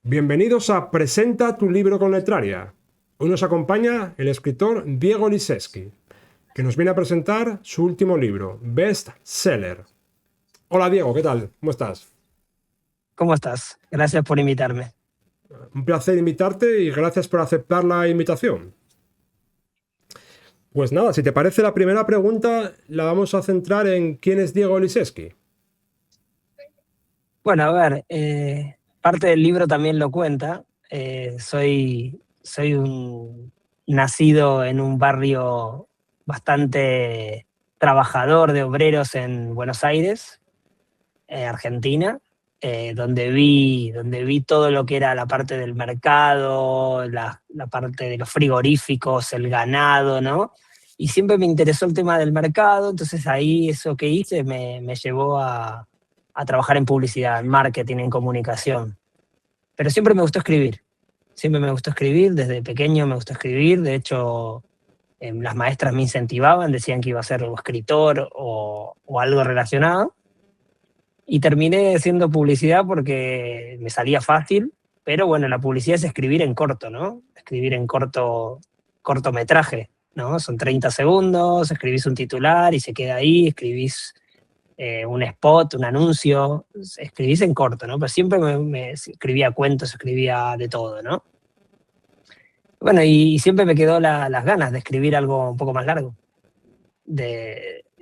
Bienvenidos a Presenta tu libro con Letraria. Hoy nos acompaña el escritor Diego Lisewski, que nos viene a presentar su último libro, Best Seller. Hola Diego, ¿qué tal? ¿Cómo estás? ¿Cómo estás? Gracias por invitarme. Un placer invitarte y gracias por aceptar la invitación. Pues nada, si te parece, la primera pregunta la vamos a centrar en quién es Diego Lisewski. Bueno, a ver, parte del libro también lo cuenta. Soy un nacido en un barrio bastante trabajador de obreros en Buenos Aires, Argentina, donde vi todo lo que era la parte del mercado, la parte de los frigoríficos, el ganado, ¿no? Y siempre me interesó el tema del mercado, entonces ahí eso que hice me llevó a trabajar en publicidad, en marketing, en comunicación. Pero siempre me gustó escribir, desde pequeño me gustó escribir, de hecho las maestras me incentivaban, decían que iba a ser o escritor o algo relacionado. Y terminé haciendo publicidad porque me salía fácil, pero bueno, la publicidad es escribir en corto, ¿no? Escribir en cortometraje, ¿no? Son 30 segundos, escribís un titular y se queda ahí, escribís un spot, un anuncio, escribís en corto, ¿no? Pero siempre me escribía cuentos, escribía de todo, ¿no? Bueno, y siempre me quedó las ganas de escribir algo un poco más largo.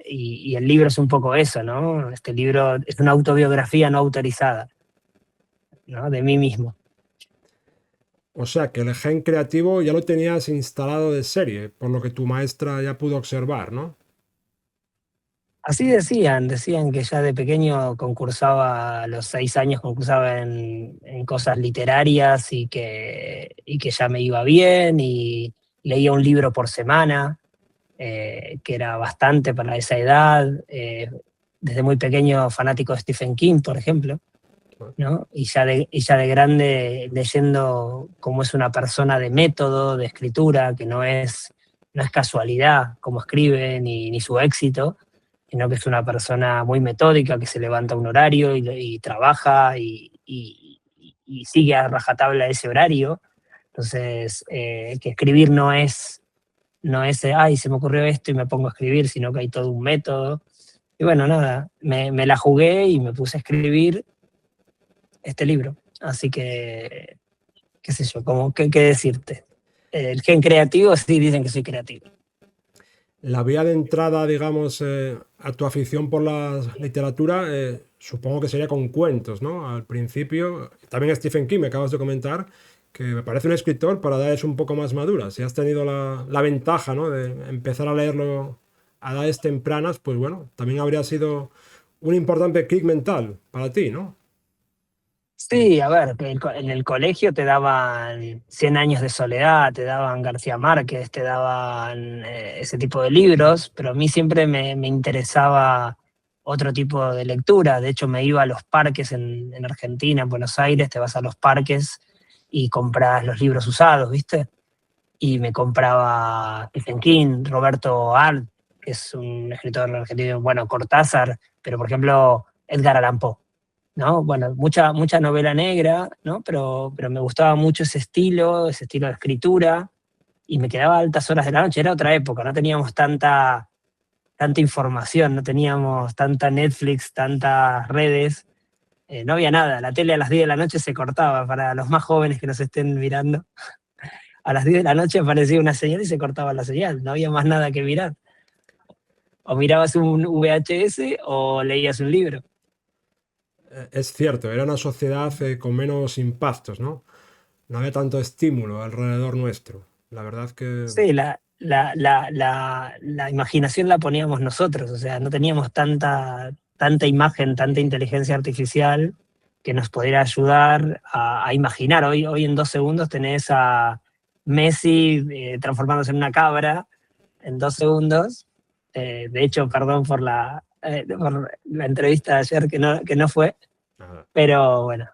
Y el libro es un poco eso, ¿no? Este libro es una autobiografía no autorizada, ¿no? De mí mismo. O sea, que el gen creativo ya lo tenías instalado de serie, por lo que tu maestra ya pudo observar, ¿no? Así decían que ya de pequeño concursaba, a los 6 años concursaba en cosas literarias y que ya me iba bien y leía un libro por semana, que era bastante para esa edad. Desde muy pequeño fanático de Stephen King, por ejemplo, ¿no? Y ya de grande leyendo cómo es una persona de método, de escritura, que no es casualidad cómo escribe ni su éxito, sino que es una persona muy metódica, que se levanta a un horario y trabaja y sigue a rajatabla ese horario. Entonces, que escribir no es, ay, se me ocurrió esto y me pongo a escribir, sino que hay todo un método. Y bueno, nada, me la jugué y me puse a escribir este libro. Así que, qué sé yo, qué decirte. El gen creativo, sí dicen que soy creativo. La vía de entrada, digamos, a tu afición por la literatura, supongo que sería con cuentos, ¿no? Al principio, también Stephen King, me acabas de comentar, que me parece un escritor para edades un poco más maduras. Si has tenido la ventaja, ¿no? De empezar a leerlo a edades tempranas, pues bueno, también habría sido un importante clic mental para ti, ¿no? Sí, a ver, que en el colegio te daban Cien años de soledad, te daban García Márquez, te daban ese tipo de libros, pero a mí siempre me interesaba otro tipo de lectura. De hecho, me iba a los parques en Argentina, en Buenos Aires, te vas a los parques y compras los libros usados, ¿viste? Y me compraba Stephen King, Roberto Art, que es un escritor argentino, bueno, Cortázar, pero por ejemplo Edgar Allan Poe, ¿no? Bueno, mucha novela negra, ¿no? Pero me gustaba mucho ese estilo de escritura, y me quedaba a altas horas de la noche. Era otra época, no teníamos tanta información, no teníamos tanta Netflix, tantas redes, no había nada. La tele a las 10 de la noche se cortaba, para los más jóvenes que nos estén mirando. A las 10 de la noche aparecía una señal y se cortaba la señal, no había más nada que mirar. O mirabas un VHS o leías un libro. Es cierto, era una sociedad con menos impactos, ¿no? No había tanto estímulo alrededor nuestro. La verdad que Sí, la imaginación la poníamos nosotros, o sea, no teníamos tanta imagen, tanta inteligencia artificial que nos pudiera ayudar a imaginar. Hoy en 2 segundos tenés a Messi transformándose en una cabra en 2 segundos. De hecho, perdón por la entrevista de ayer que no fue, nada. pero bueno,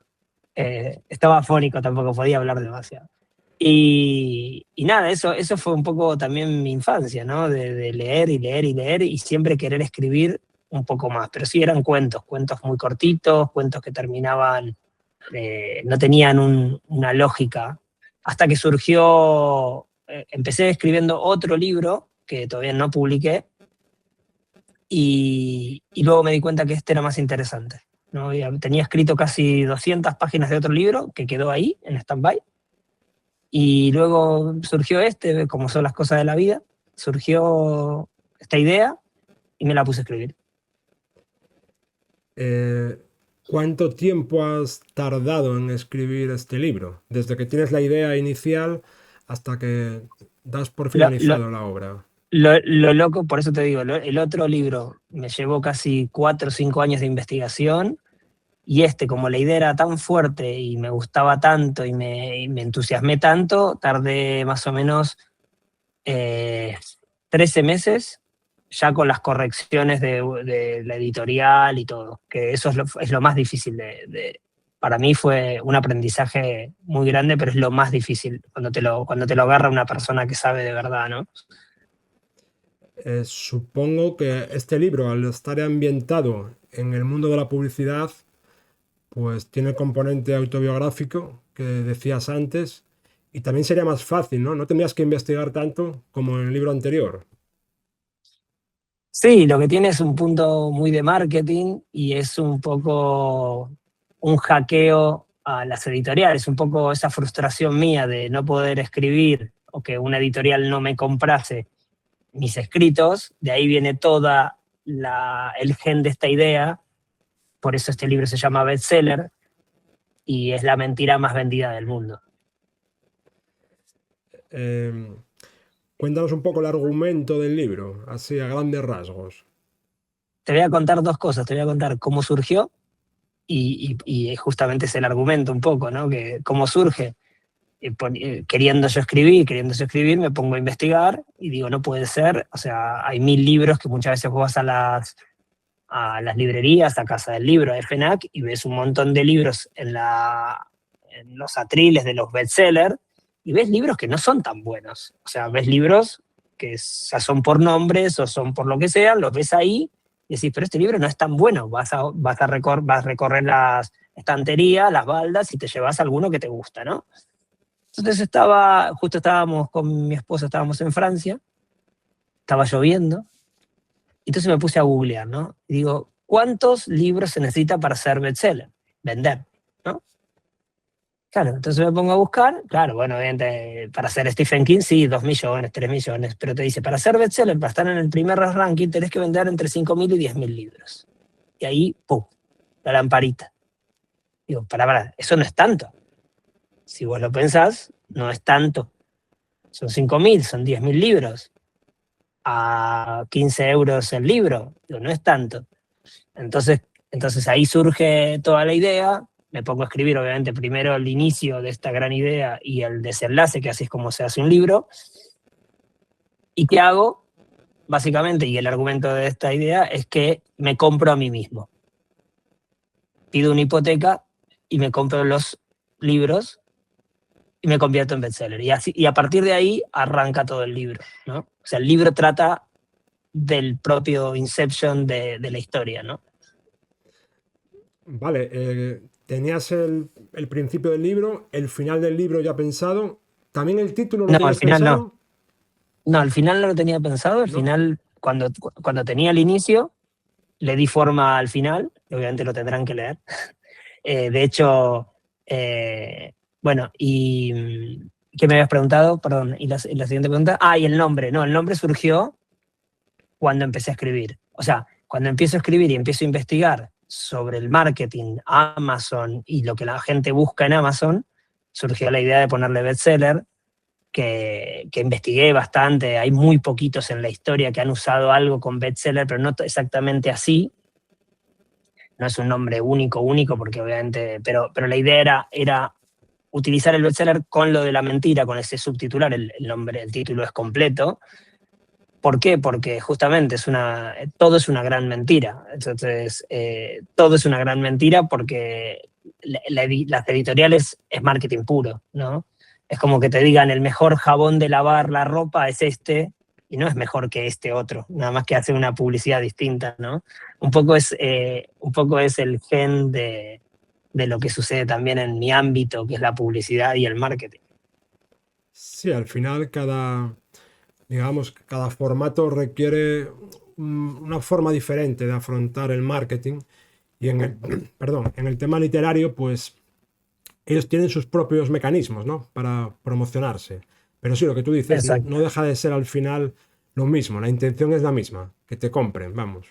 estaba afónico, tampoco podía hablar demasiado. Y nada, eso fue un poco también mi infancia, ¿no? De leer y leer y leer y siempre querer escribir un poco más. Pero sí eran cuentos muy cortitos, cuentos que terminaban no tenían una lógica, hasta que surgió, empecé escribiendo otro libro que todavía no publiqué, y luego me di cuenta que este era más interesante, ¿no? Tenía escrito casi 200 páginas de otro libro que quedó ahí, en stand-by, y luego surgió este, como son las cosas de la vida, surgió esta idea y me la puse a escribir. Eh, ¿Cuánto tiempo has tardado en escribir este libro? Desde que tienes la idea inicial hasta que das por Lo, lo, finalizado la obra. lo loco, por eso te digo, el otro libro me llevó casi 4 o 5 años de investigación, y este, como la idea era tan fuerte y me gustaba tanto y me entusiasmé tanto, tardé más o menos 13 meses ya con las correcciones de la editorial y todo, que eso es lo más difícil para mí fue un aprendizaje muy grande, pero es lo más difícil cuando te lo agarra una persona que sabe de verdad, ¿no? Supongo que este libro, al estar ambientado en el mundo de la publicidad, pues tiene el componente autobiográfico que decías antes, y también sería más fácil, ¿no? No tendrías que investigar tanto como en el libro anterior. Sí, lo que tiene es un punto muy de marketing y es un poco un hackeo a las editoriales, un poco esa frustración mía de no poder escribir o que una editorial no me comprase mis escritos, de ahí viene toda el gen de esta idea, por eso este libro se llama bestseller y es la mentira más vendida del mundo. Em, Cuéntanos un poco el argumento del libro, así a grandes rasgos. Te voy a contar dos cosas, te voy a contar cómo surgió y justamente es el argumento un poco, ¿no? Que cómo surge. Queriendo yo escribir, me pongo a investigar y digo, no puede ser, o sea, hay 1000 libros que muchas veces vos vas a las librerías, a Casa del Libro, a FNAC, y ves un montón de libros en los atriles de los bestsellers, y ves libros que no son tan buenos, o sea, ves libros que ya son por nombres o son por lo que sea, los ves ahí y decís, pero este libro no es tan bueno, vas a recorrer las estanterías, las baldas y te llevas alguno que te gusta, ¿no? Entonces justo estábamos con mi esposa, estábamos en Francia, estaba lloviendo, entonces me puse a googlear, ¿no? Y digo, ¿cuántos libros se necesita para ser bestseller? Vender, ¿no? Claro, entonces me pongo a buscar, claro, bueno, obviamente para ser Stephen King, sí, 2 millones, 3 millones, pero te dice, para ser bestseller, para estar en el primer ranking, tenés que vender entre 5.000 y 10.000 libros. Y ahí, ¡pum!, la lamparita. Digo, para, eso no es tanto. Si vos lo pensás, no es tanto. Son 5.000, son 10.000 libros. A 15 euros el libro, digo, no es tanto. Entonces ahí surge toda la idea, me pongo a escribir obviamente primero el inicio de esta gran idea y el desenlace, que así es como se hace un libro. ¿Y qué hago? Básicamente, y el argumento de esta idea es que me compro a mí mismo. Pido una hipoteca y me compro los libros y me convierto en bestseller. Y a partir de ahí arranca todo el libro, ¿no? O sea, el libro trata del propio Inception de la historia, ¿no? Vale, tenías el principio del libro, el final del libro ya pensado. ¿También el título lo No, al tienes final no. pensado? No, al final no lo tenía pensado. Al ¿No? final, cuando tenía el inicio, le di forma al final. Obviamente lo tendrán que leer. De hecho, bueno, y ¿qué me habías preguntado? Perdón, y la siguiente pregunta. Ah, y el nombre. No, el nombre surgió cuando empecé a escribir. O sea, cuando empiezo a escribir y empiezo a investigar sobre el marketing, Amazon y lo que la gente busca en Amazon, surgió la idea de ponerle bestseller, que investigué bastante. Hay muy poquitos en la historia que han usado algo con bestseller, pero no exactamente así. No es un nombre único, porque obviamente, pero la idea era utilizar el bestseller con lo de la mentira, con ese subtitular, el nombre, el título es completo. ¿Por qué? Porque justamente todo es una gran mentira. Entonces, todo es una gran mentira porque las editoriales es marketing puro, ¿no? Es como que te digan el mejor jabón de lavar la ropa es este y no es mejor que este otro, nada más que hace una publicidad distinta, ¿no? Un poco es el gen de lo que sucede también en mi ámbito, que es la publicidad y el marketing. Sí, al final digamos, cada formato requiere una forma diferente de afrontar el marketing y perdón, en el tema literario, pues ellos tienen sus propios mecanismos, ¿no? Para promocionarse. Pero sí, lo que tú dices, no Exacto. deja de ser al final lo mismo, la intención es la misma, que te compren, vamos.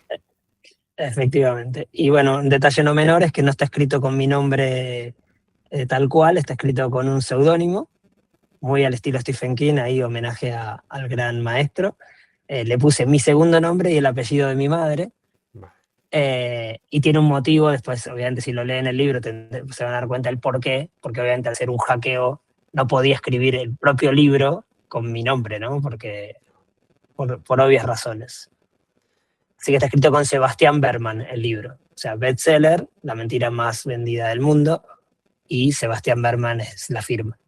Efectivamente. Y bueno, un detalle no menor es que no está escrito con mi nombre tal cual, está escrito con un seudónimo, muy al estilo Stephen King, ahí homenaje al gran maestro. Le puse mi segundo nombre y el apellido de mi madre. Vale. Y tiene un motivo, después obviamente si lo leen el libro se van a dar cuenta del por qué, porque obviamente al ser un hackeo no podía escribir el propio libro con mi nombre, ¿no? Porque, por obvias razones. Así que está escrito con Sebastián Berman el libro. O sea, bestseller, la mentira más vendida del mundo, y Sebastián Berman es la firma.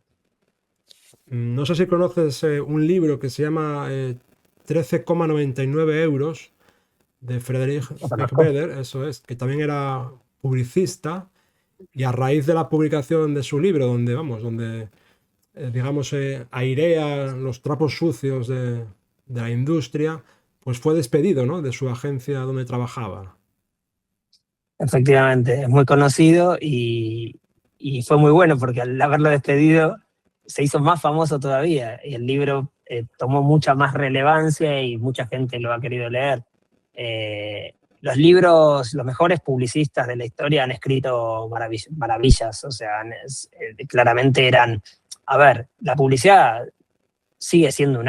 No sé si conoces un libro que se llama 13,99 € de Friedrich Lo conozco. Bechbeder, eso es, que también era publicista y a raíz de la publicación de su libro, donde, vamos, donde, digamos, airea los trapos sucios de la industria, pues fue despedido, ¿no? De su agencia donde trabajaba. Efectivamente, es muy conocido y fue muy bueno porque al haberlo despedido se hizo más famoso todavía y el libro tomó mucha más relevancia y mucha gente lo ha querido leer. Los libros, los mejores publicistas de la historia han escrito maravillas, o sea, claramente eran, a ver, la publicidad sigue siendo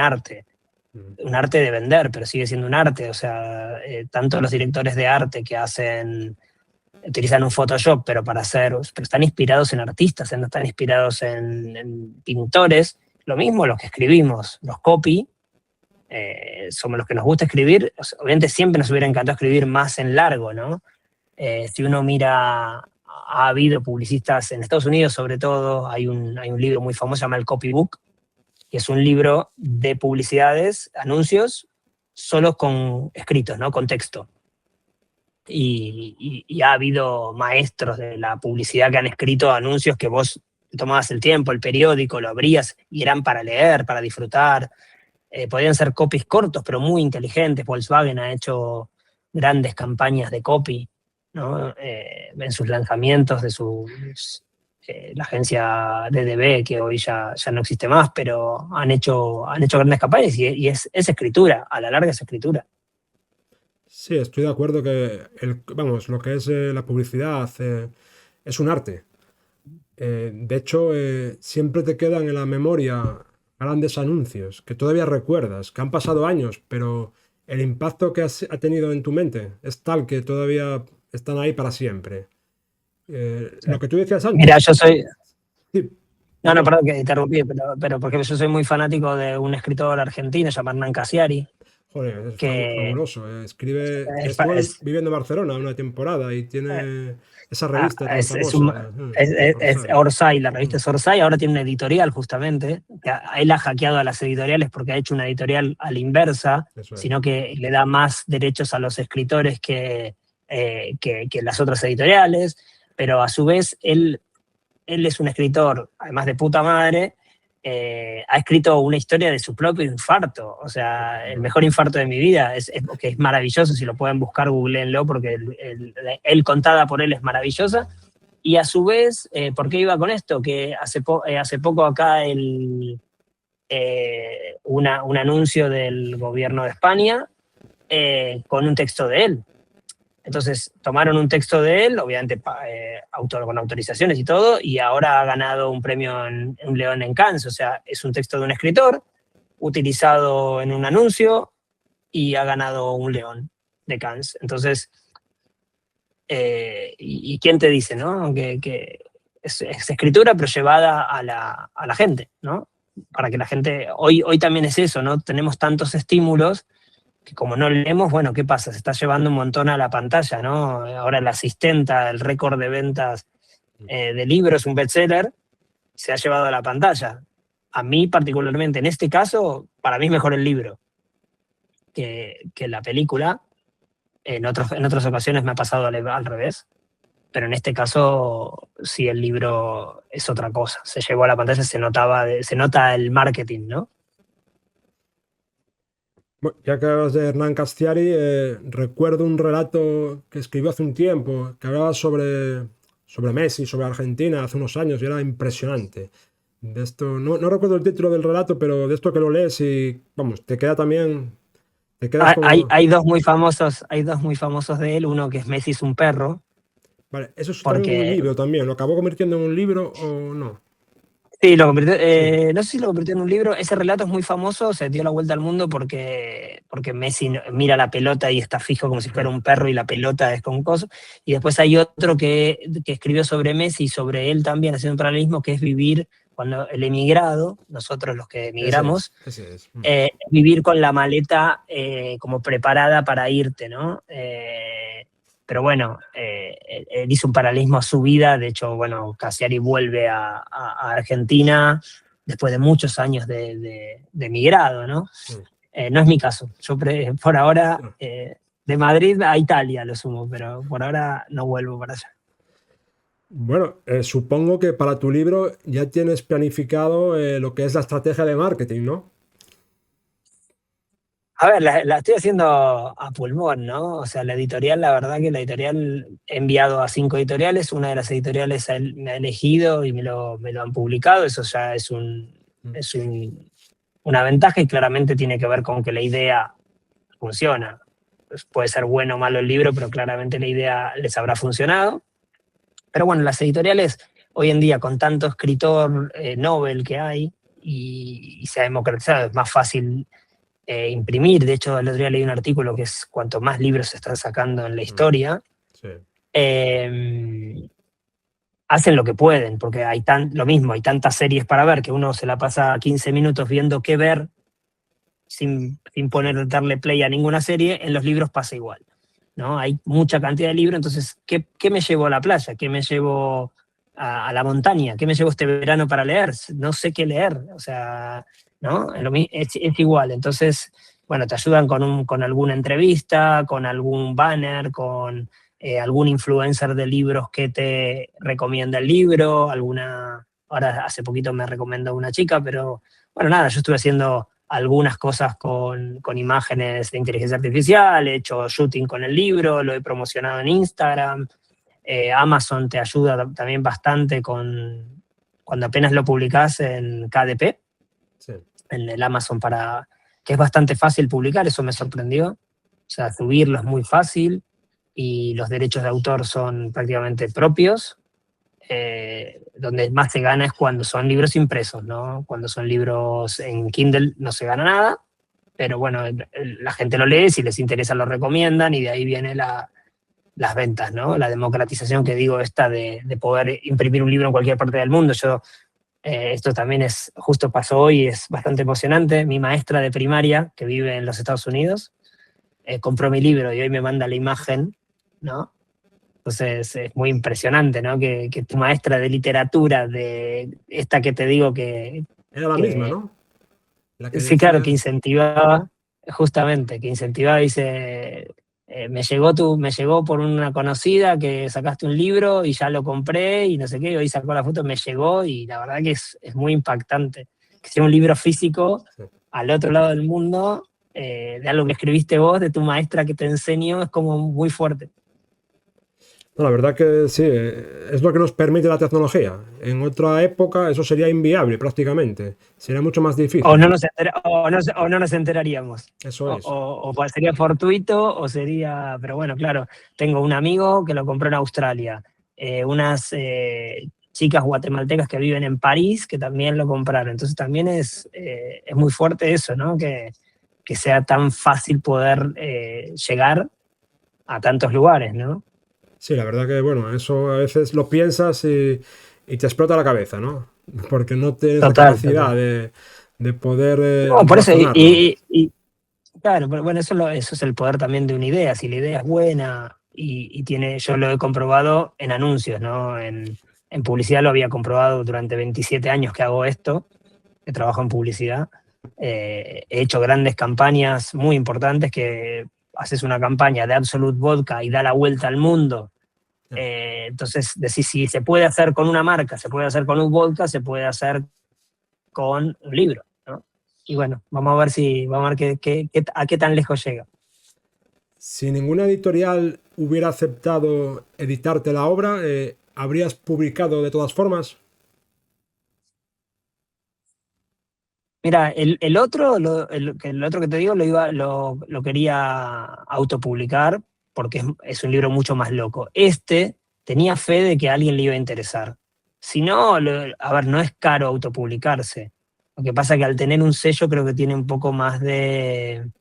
Mm. un arte de vender, pero sigue siendo un arte, o sea, tanto los directores de arte que utilizan un Photoshop, pero están inspirados en artistas, no están inspirados en pintores. Lo mismo los que escribimos, los copy, somos los que nos gusta escribir. Obviamente siempre nos hubiera encantado escribir más en largo, ¿no? Si uno mira, ha habido publicistas en Estados Unidos, sobre todo, hay un libro muy famoso, se llama el Copybook, que es un libro de publicidades, anuncios, solo con escritos, ¿no? Con texto. Y ha habido maestros de la publicidad que han escrito anuncios que vos tomabas el tiempo, el periódico, lo abrías y eran para leer, para disfrutar. Podían ser copies cortos, pero muy inteligentes. Volkswagen ha hecho grandes campañas de copy, ¿no? En sus lanzamientos de la agencia DDB, que hoy ya no existe más, pero han hecho grandes campañas y es escritura, a la larga es escritura. Sí, estoy de acuerdo que vamos, lo que es la publicidad es un arte. De hecho, siempre te quedan en la memoria grandes anuncios que todavía recuerdas, que han pasado años, pero el impacto que ha tenido en tu mente es tal que todavía están ahí para siempre. Sí. Lo que tú decías Mira, antes, yo soy, sí, no, no, perdón, perdón que te interrumpí, pero porque yo soy muy fanático de un escritor argentino llamado Hernán Casiari, joder, es que fabuloso. Escribe, es, estuvo es, viviendo en Barcelona una temporada y eh, tiene esa revista tan es famosa, es Orsay. Orsay, la Mm, revista es Orsay, ahora tiene una editorial justamente, que él ha hackeado a las editoriales porque ha hecho una editorial a la inversa, eso es. sino que le da más derechos a los escritores que las otras editoriales, pero a su vez él es un escritor, además de puta madre, ha escrito una historia de su propio infarto. O sea, el mejor infarto de mi vida que es maravilloso. Si lo pueden buscar, googleenlo, porque él contada por él es maravillosa. Y a su vez, ¿por qué iba con esto? Que hace poco acá un anuncio del gobierno de España con un texto de él. Entonces tomaron un texto de él, obviamente con autorizaciones y todo, y ahora ha ganado un premio un León en Cannes. O sea, es un texto de un escritor utilizado en un anuncio y ha ganado un León de Cannes. Entonces, y quién te dice, ¿no? Que es escritura, pero llevada a la gente, ¿no? Para que la gente, hoy también es eso, ¿no? Tenemos tantos estímulos que como no leemos, bueno, ¿qué pasa? Se está llevando un montón a la pantalla, ¿no? Ahora la asistenta, el récord de ventas de libros, un bestseller, se ha llevado a la pantalla. A mí particularmente, en este caso, para mí es mejor el libro que la película. En otras ocasiones me ha pasado al revés. pero en este caso sí el libro es otra cosa. Se llevó a la pantalla, se nota el marketing, ¿no? Bueno, ya que hablas de Hernán Castiari, recuerdo un relato que escribió hace un tiempo, que hablaba sobre Messi, sobre Argentina, hace unos años, y era impresionante. De esto, no recuerdo el título del relato, pero de esto que lo lees y, vamos, te queda también, te quedas como... Hay dos muy famosos de él, uno que es Messi es un perro, Vale, eso es también un porque libro también, ¿lo acabó convirtiendo en un libro o no? sí, Sí, no sé si lo convirtió en un libro. Ese relato es muy famoso, se dio la vuelta al mundo porque Messi mira la pelota y está fijo como si fuera un perro y la pelota es con coso. Y después hay otro que escribió sobre Messi y sobre él también, haciendo un paralelismo, que es vivir cuando el emigrado, nosotros los que emigramos, ese es. vivir con la maleta como preparada para irte, ¿no? Pero bueno, él hizo un paralelismo a su vida. De hecho, bueno, Cassiari vuelve a Argentina después de muchos años de emigrado, ¿no? No es mi caso. Yo por ahora, de Madrid a Italia lo sumo, pero por ahora no vuelvo para allá. Bueno, supongo que para tu libro ya tienes planificado lo que es la estrategia de marketing, ¿no? A ver, la estoy haciendo a pulmón, ¿no? O sea, la editorial, la verdad que la editorial he enviado a 5 editoriales, una de las editoriales me ha elegido y me lo han publicado, eso ya es una ventaja y claramente tiene que ver con que la idea funciona. Pues puede ser bueno o malo el libro, pero claramente la idea les habrá funcionado. Pero bueno, las editoriales hoy en día con tanto escritor Nobel que hay y se ha democratizado, es más fácil imprimir. De hecho, el otro día leí un artículo que es cuanto más libros se están sacando en la historia, Sí. eh, hacen lo que pueden, porque lo mismo, hay tantas series para ver que uno se la pasa 15 minutos viendo qué ver sin darle play a ninguna serie. En los libros pasa igual, ¿no? Hay mucha cantidad de libros, entonces, ¿qué me llevo a la playa? ¿Qué me llevo a la montaña? ¿Qué me llevo este verano para leer? No sé qué leer, o sea, ¿no? Es igual, entonces, bueno, te ayudan con alguna entrevista, con algún banner, con algún influencer de libros que te recomienda el libro, ahora hace poquito me recomendó una chica, pero bueno, nada, yo estuve haciendo algunas cosas con imágenes de inteligencia artificial, he hecho shooting con el libro, lo he promocionado en Instagram. Amazon te ayuda también bastante cuando apenas lo publicás en KDP, Sí. en el Amazon, que es bastante fácil publicar, eso me sorprendió. O sea, subirlo es muy fácil y los derechos de autor son prácticamente propios. Donde más se gana es cuando son libros impresos, ¿no? Cuando son libros en Kindle no se gana nada, pero bueno, la gente lo lee, si les interesa lo recomiendan y de ahí viene las ventas, ¿no? La democratización que digo esta de poder imprimir un libro en cualquier parte del mundo. Esto también justo pasó hoy, es bastante emocionante. Mi maestra de primaria, que vive en los Estados Unidos, compró mi libro y hoy me manda la imagen, ¿no? Entonces es muy impresionante, ¿no? Que tu maestra de literatura, de esta que te digo Era la misma, que ¿no? La que sí, claro, que decías. incentivaba, justamente, que incentivaba, dice, me llegó por una conocida que sacaste un libro y ya lo compré y no sé qué, y hoy sacó la foto, me llegó y la verdad que es muy impactante. Que sea un libro físico Sí. al otro lado del mundo, de algo que escribiste vos, de tu maestra que te enseñó, es como muy fuerte. No, la verdad que sí, es lo que nos permite la tecnología. En otra época eso sería inviable prácticamente. Sería mucho más O no difícil. nos, o no nos enteraríamos. Eso es. O sería fortuito o sería, pero bueno, claro, tengo un amigo que lo compró en Australia, unas chicas guatemaltecas que viven en París que también lo compraron. Entonces también es muy fuerte eso, ¿no? Que sea tan fácil poder llegar a tantos lugares, ¿no? Sí, la verdad que, bueno, eso a veces lo piensas y te explota la cabeza, ¿no? Porque no tienes la Total, capacidad total. de poder No, por eso, razonarlo. claro, pero bueno, eso es el poder también de una idea. Si la idea es buena yo lo he comprobado en anuncios, ¿no? En publicidad lo había comprobado durante 27 años que hago esto, que trabajo en publicidad. He hecho grandes campañas muy importantes que haces una campaña de Absolute Vodka y da la vuelta al mundo Ya. Entonces, decís, si se puede hacer con una marca, se puede hacer con un vodka, se puede hacer con un libro, ¿no? Y bueno, vamos a ver a qué tan lejos llega. Si ninguna editorial hubiera aceptado editarte la obra, ¿habrías publicado de todas formas? Mira, el otro, el otro que te digo, lo quería autopublicar porque es un libro mucho más loco. Este tenía fe de que a alguien le iba a interesar. Si no, a ver, no es caro autopublicarse. Lo que pasa es que al tener un sello creo que tiene un poco más de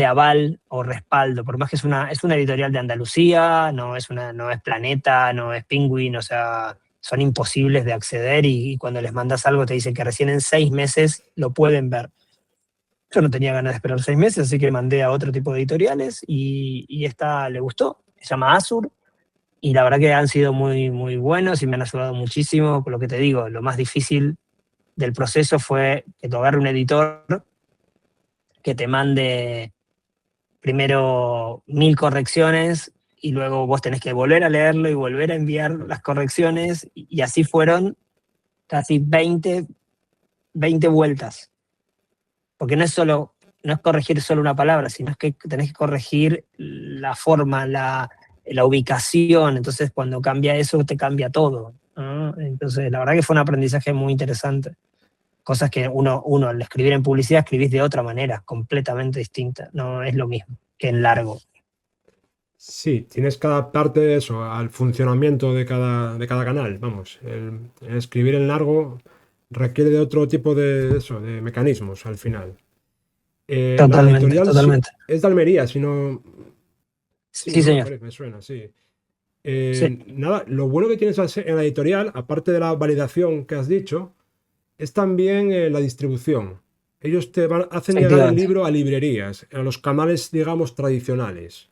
aval o respaldo, por más que es una editorial de Andalucía, no es Planeta, no es Penguin, o sea, son imposibles de acceder y cuando les mandas algo te dicen que recién en 6 meses lo pueden ver. Yo no tenía ganas de esperar 6 meses, así que mandé a otro tipo de editoriales y esta le gustó, se llama Azur, y la verdad que han sido muy, muy buenos y me han ayudado muchísimo. Por lo que te digo, lo más difícil del proceso fue que te agarre un editor que te mande primero 1000 correcciones y luego vos tenés que volver a leerlo y volver a enviar las correcciones y así fueron casi 20 vueltas. Porque no es corregir solo una palabra, sino es que tenés que corregir la forma, la ubicación. Entonces, cuando cambia eso, te cambia todo, ¿no? Entonces, la verdad que fue un aprendizaje muy interesante. Cosas que uno al escribir en publicidad escribís de otra manera, completamente distinta. No es lo mismo que en largo. Sí, tienes que adaptarte eso al funcionamiento de cada canal. Vamos, el escribir en largo requiere de otro tipo de, eso, de mecanismos al final. La Totalmente, editorial totalmente. es de Almería, si no... Sí, Sí, ¿no? Me señor. parece, me suena, sí. Sí, Nada, lo bueno que tienes en la editorial, aparte de la validación que has dicho, es también la distribución. Ellos hacen llegar el efectivamente. libro a librerías, a los canales, digamos, tradicionales.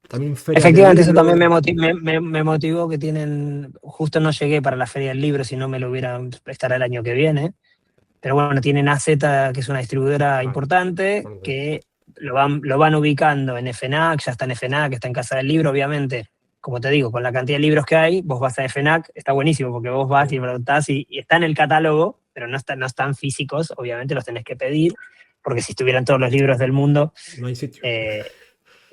También ferias del Efectivamente, eso también libro. me motivó que tienen, justo no llegué para la Feria del Libro, si no me lo hubieran, estará el año que viene, pero bueno, tienen AZ, que es una distribuidora Vale, importante, bueno, que lo van ubicando en FNAC, ya está en FNAC, está en Casa del Libro, obviamente, como te digo, con la cantidad de libros que hay, vos vas a FNAC, está buenísimo, porque vos vas sí, y preguntás y está en el catálogo, pero no están físicos, obviamente los tenés que pedir, porque si estuvieran todos los libros del mundo, no hay sitio. eh,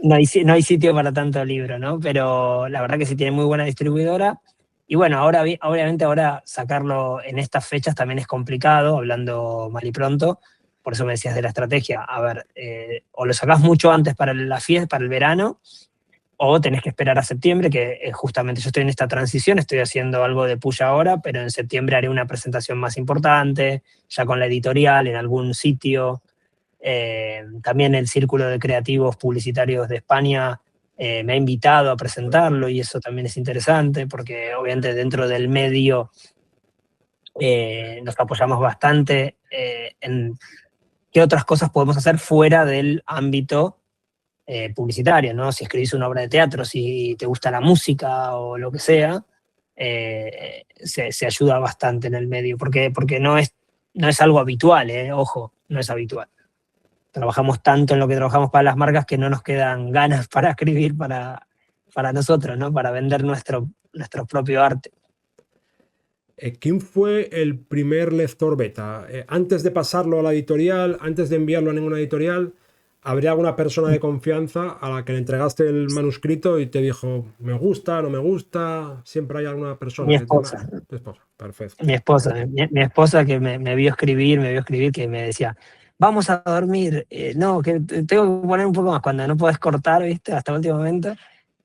no hay sitio para tanto libro, ¿no? Pero la verdad que sí tiene muy buena distribuidora. Y bueno, ahora, obviamente ahora sacarlo en estas fechas también es complicado, hablando mal y pronto. Por eso me decías de la estrategia. A ver, o lo sacás mucho antes para la fiesta, para el verano, o tenés que esperar a septiembre, que justamente yo estoy en esta transición, estoy haciendo algo de push ahora, pero en septiembre haré una presentación más importante, ya con la editorial, en algún sitio. También el Círculo de Creativos Publicitarios de España me ha invitado a presentarlo y eso también es interesante porque obviamente dentro del medio nos apoyamos bastante en qué otras cosas podemos hacer fuera del ámbito publicitario, ¿no? Si escribís una obra de teatro, si te gusta la música o lo que sea, se ayuda bastante en el medio porque no es algo habitual, ojo, no es habitual. Trabajamos tanto en lo que trabajamos para las marcas que no nos quedan ganas para escribir para nosotros, ¿no? Para vender nuestro propio arte. ¿Quién fue el primer lector beta? Antes de pasarlo a la editorial, antes de enviarlo a ninguna editorial, ¿habría alguna persona de confianza a la que le entregaste el manuscrito y te dijo, me gusta, no me gusta? Siempre hay alguna persona Mi que te... esposa, Tu esposa, perfecto. mi esposa que me vio escribir, que me decía, vamos a dormir, no, que tengo que poner un poco más cuando no podés cortar, ¿viste? Hasta el último momento.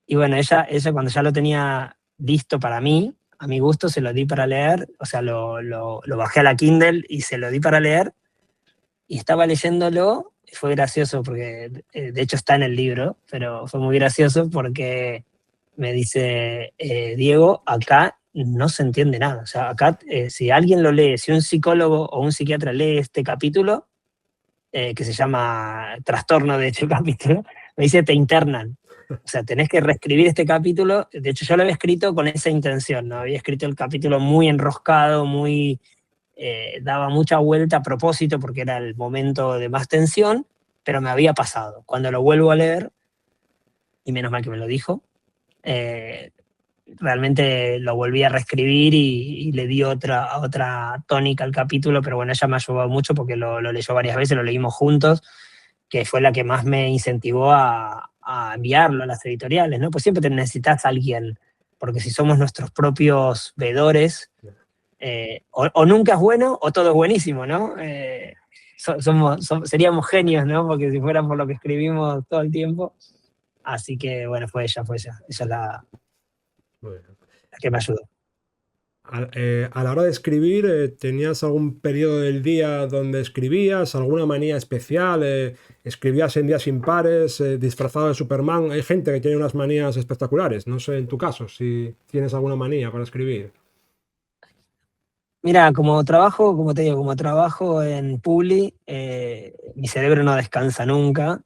Y bueno, ella cuando ya lo tenía listo para mí, a mi gusto, se lo di para leer, o sea, lo bajé a la Kindle y se lo di para leer, y estaba leyéndolo, y fue gracioso porque, de hecho está en el libro, pero fue muy gracioso porque me dice, Diego, acá no se entiende nada, o sea, acá si alguien lo lee, si un psicólogo o un psiquiatra lee este capítulo, que se llama Trastorno de este capítulo, me dice, te internan. O sea, tenés que reescribir este capítulo. De hecho, yo lo había escrito con esa intención, ¿no? Había escrito el capítulo muy enroscado, muy... daba mucha vuelta a propósito porque era el momento de más tensión, pero me había pasado. Cuando lo vuelvo a leer, y menos mal que me lo dijo, eh, realmente lo volví a reescribir y le di otra tónica al capítulo, pero bueno, ella me ayudó mucho porque lo leyó varias veces, lo leímos juntos, que fue la que más me incentivó a enviarlo a las editoriales, ¿no? Pues siempre te necesitas a alguien, porque si somos nuestros propios veedores, o nunca es bueno o todo es buenísimo, ¿no? Seríamos genios, ¿no? Porque si fuera por lo que escribimos todo el tiempo. Así que bueno, fue ella. Ella es Bueno. la que me ayudó. A la hora de escribir, ¿tenías algún periodo del día donde escribías? ¿Alguna manía especial? ¿Escribías en días impares, disfrazado de Superman? Hay gente que tiene unas manías espectaculares. No sé en tu caso si tienes alguna manía para escribir. Mira, como trabajo, como te digo, como trabajo en Publi, mi cerebro no descansa nunca.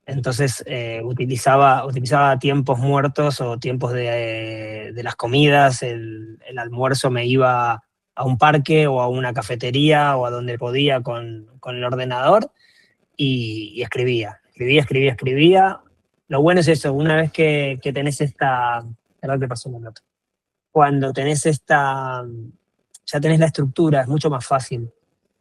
Entonces utilizaba tiempos muertos o tiempos de las comidas, el almuerzo me iba a un parque o a una cafetería o a donde podía con el ordenador y escribía. Lo bueno es eso, una vez que tenés esta... Perdón, te pasó un minuto. Cuando tenés ya tenés la estructura, es mucho más fácil,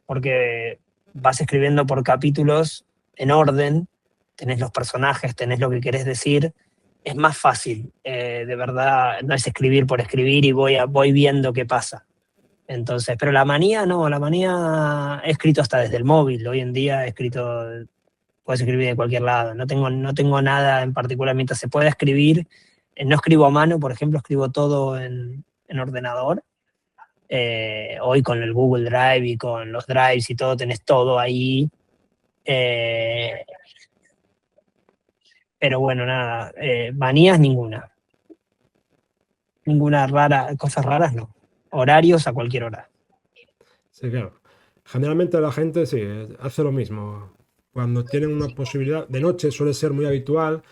porque vas escribiendo por capítulos en orden, tenés los personajes, tenés lo que querés decir, es más fácil, de verdad, no es escribir por escribir y voy viendo qué pasa. Entonces, pero la manía no, la manía he escrito hasta desde el móvil, hoy en día he escrito, puedes escribir de cualquier lado, no tengo nada en particular, mientras se pueda escribir, no escribo a mano, por ejemplo, escribo todo en ordenador. Hoy con el Google Drive y con los drives y todo, tenés todo ahí. Eh, pero bueno, nada, manías ninguna. Ninguna rara, cosas raras no. Horarios a cualquier hora. Sí, claro. Generalmente la gente sí, hace lo mismo. Cuando tienen una posibilidad, de noche suele ser muy habitual,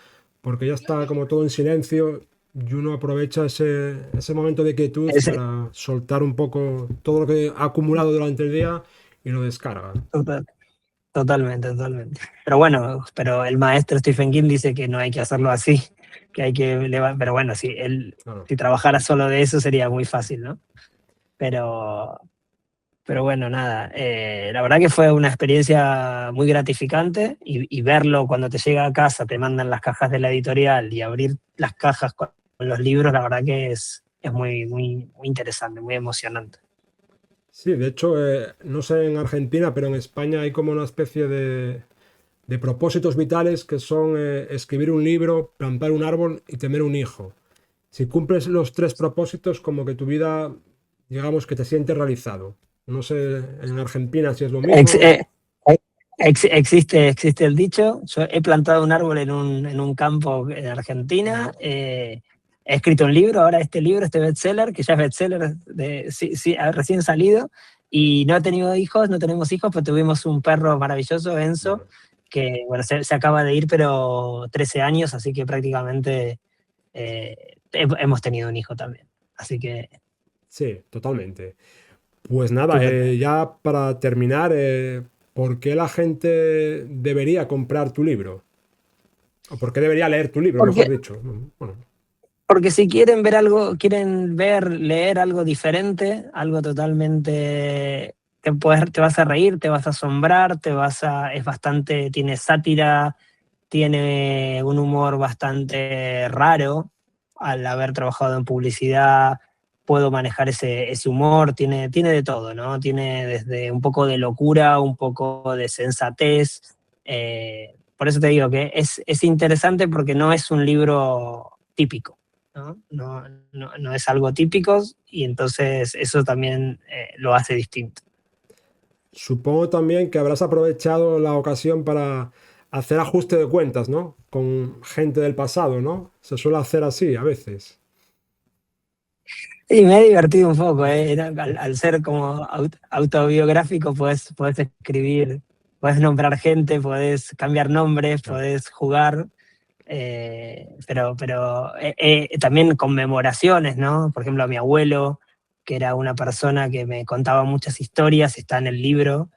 porque ya está como todo en silencio y uno aprovecha ese momento de quietud Ese, para soltar un poco todo lo que ha acumulado durante el día y lo descarga. total, totalmente. Pero bueno, pero el maestro Stephen King dice que no hay que hacerlo así, que hay que pero bueno, Claro. si trabajara solo de eso sería muy fácil, ¿no? Pero, Pero bueno, nada, la verdad que fue una experiencia muy gratificante y verlo cuando te llega a casa, te mandan las cajas de la editorial y abrir las cajas con los libros, la verdad que es muy interesante, muy emocionante. Sí, de hecho, no sé en Argentina, pero en España hay como una especie de propósitos vitales que son escribir un libro, plantar un árbol y tener un hijo. Si cumples los tres propósitos, como que tu vida, digamos que te sientes realizado. No sé en Argentina si es lo Ex- mismo. eh, existe el dicho, yo he plantado un árbol en un campo en Argentina, he escrito un libro, ahora este bestseller, que ya es bestseller sí, sí, recién salido, y no he tenido hijos, no tenemos hijos, pero tuvimos un perro maravilloso, Enzo, Bueno, que bueno, se acaba de ir, pero 13 años, así que prácticamente hemos tenido un hijo también. Así que sí, totalmente. Pues nada, súper. ya para terminar, ¿por qué la gente debería comprar tu libro? ¿O por qué debería leer tu libro, Porque mejor dicho? Bueno, Porque si quieren ver algo, quieren leer algo diferente, algo totalmente, te vas a reír, te vas a asombrar, es bastante, tiene sátira, tiene un humor bastante raro. Al haber trabajado en publicidad, puedo manejar ese humor, tiene de todo, ¿no? Tiene desde un poco de locura, un poco de sensatez. Por eso te digo que es interesante porque no es un libro típico. ¿No? No es algo típico y entonces eso también lo hace distinto. supongo también que habrás aprovechado la ocasión para hacer ajuste de cuentas, ¿no? Con gente del pasado, ¿no? Se suele hacer así a veces. Y me he divertido un poco, al ser como autobiográfico, puedes escribir, puedes nombrar gente, puedes cambiar nombres, Claro. puedes jugar, pero también conmemoraciones, ¿no? Por ejemplo, a mi abuelo, que era una persona que me contaba muchas historias, está en el libro,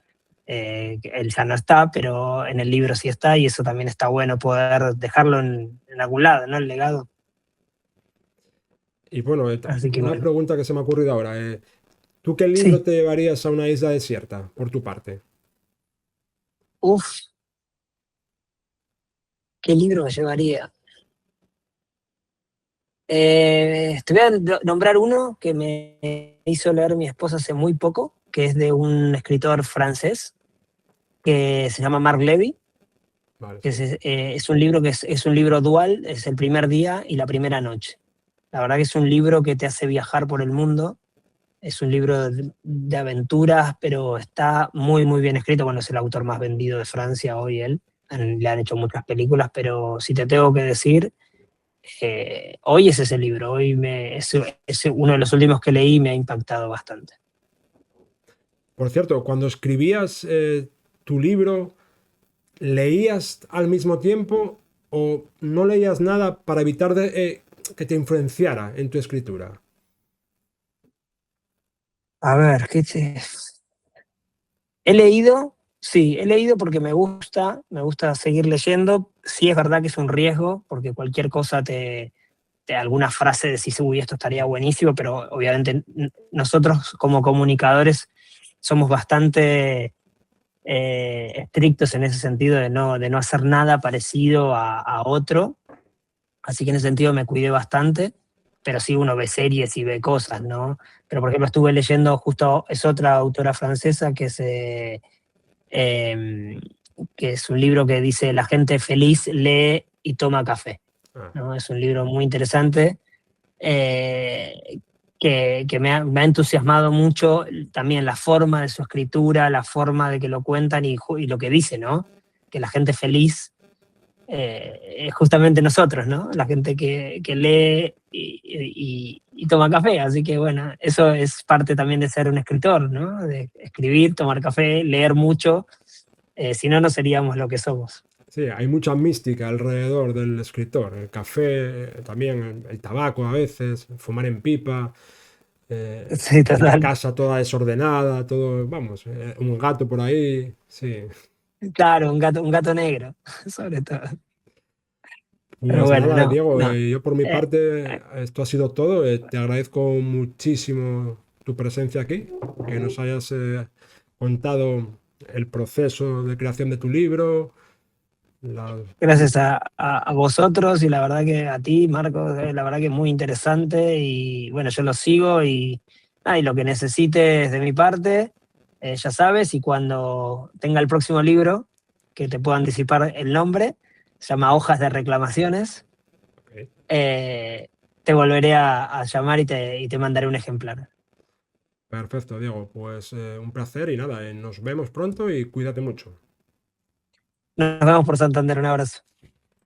él ya no está, pero en el libro sí está, y eso también está bueno poder dejarlo en algún lado, ¿no? El legado. Y bueno, Así que una bueno, pregunta que se me ha ocurrido ahora. ¿Tú qué libro sí, te llevarías a una isla desierta, por tu parte? uf, ¿qué libro me llevaría? Te voy a nombrar uno que me hizo leer mi esposa hace muy poco, que es de un escritor francés que se llama Marc Levy, Vale, que sí. es un libro es un libro dual, es el primer día y la primera noche. La verdad que es un libro que te hace viajar por el mundo, es un libro de aventuras, pero está muy, muy bien escrito. Bueno, es el autor más vendido de Francia hoy él, le han hecho muchas películas, pero si te tengo que decir, hoy es ese libro, es uno de los últimos que leí y me ha impactado bastante. Por cierto, cuando escribías tu libro, ¿leías al mismo tiempo o no leías nada para evitar que te influenciara en tu escritura? A ver, he leído, sí, he leído porque me gusta seguir leyendo. Sí es verdad que es un riesgo, porque cualquier cosa alguna frase decís, uy, esto estaría buenísimo, pero obviamente nosotros como comunicadores somos bastante estrictos en ese sentido de no hacer nada parecido a otro. Así que en ese sentido me cuidé bastante, pero sí uno ve series y ve cosas, ¿no? Pero por ejemplo estuve leyendo, justo es otra autora francesa eh, que es un libro que dice La gente feliz lee y toma café, Ah, ¿no? Es un libro muy interesante que me ha entusiasmado mucho también la forma de su escritura, la forma de que lo cuentan y lo que dice, ¿no? Que la gente feliz es justamente nosotros, ¿no? La gente que lee y toma café. Así que bueno, eso es parte también de ser un escritor, ¿no? De escribir, tomar café, leer mucho. Si no, no seríamos lo que somos. sí, hay mucha mística alrededor del escritor. El café, también el tabaco a veces, fumar en pipa, Sí, la total. casa toda desordenada, todo, vamos, un gato por ahí, sí. Claro, un gato negro, sobre todo. Pero Pues bueno, nada, no, Diego, no. yo por mi Eh, parte, esto ha sido todo. Te agradezco muchísimo tu presencia aquí, que nos hayas contado el proceso de creación de tu libro. la- Gracias a vosotros y la verdad que a ti, Marco, la verdad que es muy interesante y bueno, yo lo sigo y lo que necesites de mi parte, ya sabes, y cuando tenga el próximo libro, que te puedo anticipar el nombre, se llama Hojas de Reclamaciones, Ok, eh, te volveré a llamar y te mandaré un ejemplar. perfecto, Diego. Pues un placer y nada, nos vemos pronto y cuídate mucho. Nos vemos por Santander, un abrazo.